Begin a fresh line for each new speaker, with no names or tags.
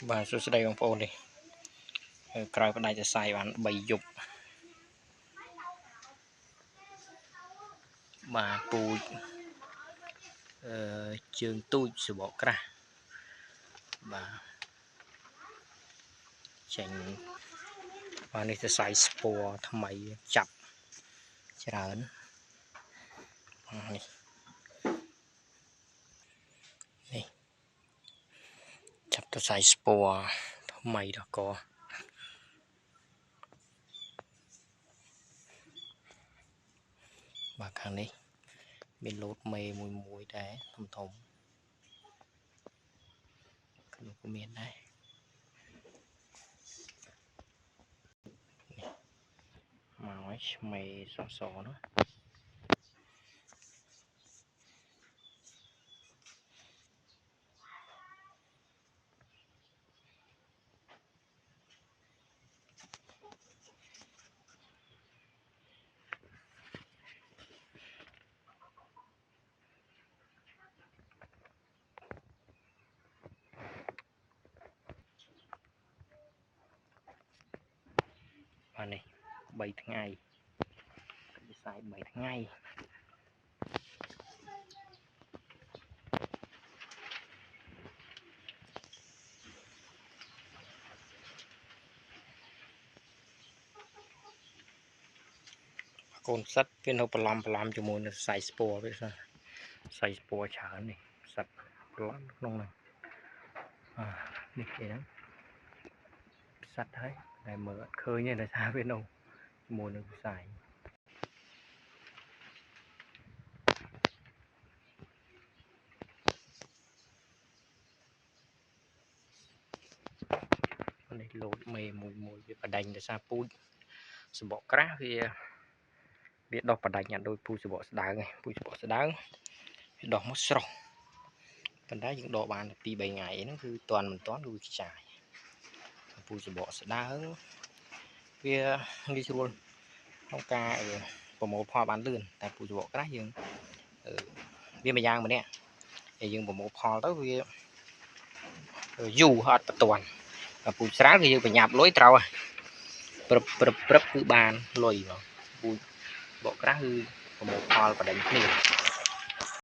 Và số đây ông phone đi cài bên đâyจะใส่បាន3យប់បាទពូជជើងទូចសបកក្រាស់បាទចេញបាទនេះจะใส่ស្ពណ៌ថ្មីចាប់ច្រើននេះចាប់ទៅใส่ស្ពណ៌ថ្មីដល់កបាទខាងនេះមានលោតមេមួយដែរធំក្នុងក៏មានដែរមកឲ្យឆ្មេសនោះបាទនេះ3ថ្ងៃវាសាយ3ថ្ងៃកូនសត្វវានៅប្រឡំជាមួយនឹងខ្សែស្ពណ៌វាខ្សែស្ពណ៌ច្រើននេះសត្វប្រឡំក្នុងហ្នឹងនេះគេហ្នឹងសត្វហើយតែមើលអត់ឃើញទេដោយសារវានៅជាមួយនឹងខ្សែនេះលោតមេមួយវាបដាញ់ដោយសារពូជសបកក្រាស់វាដោះបដាញ់អត់ដូចពូជសបកស្ដើងទេពូជសបកស្ដើងវាដោះមកស្រស់ប៉ុន្តែយើងដកបាន2-3ថ្ងៃហ្នឹងគឺតន់មិនតន់គឺខ្ចាយពូជសបកស្ដើងវាងាយស្រួលក្នុងការប្រមូលផលបានលឿនតែពូជសបកក្រាស់យើងវាមួយយ៉ាងម្នាក់ហើយយើងប្រមូលផលទៅវាយូរអត់បន្ទាន់ពូជស្រាលគឺយើងប្រញាប់លុយត្រូវព្រឹបគឺបានលុយបងពូជបកក្រាស់គឺប្រមូលផលបដិញគ្នា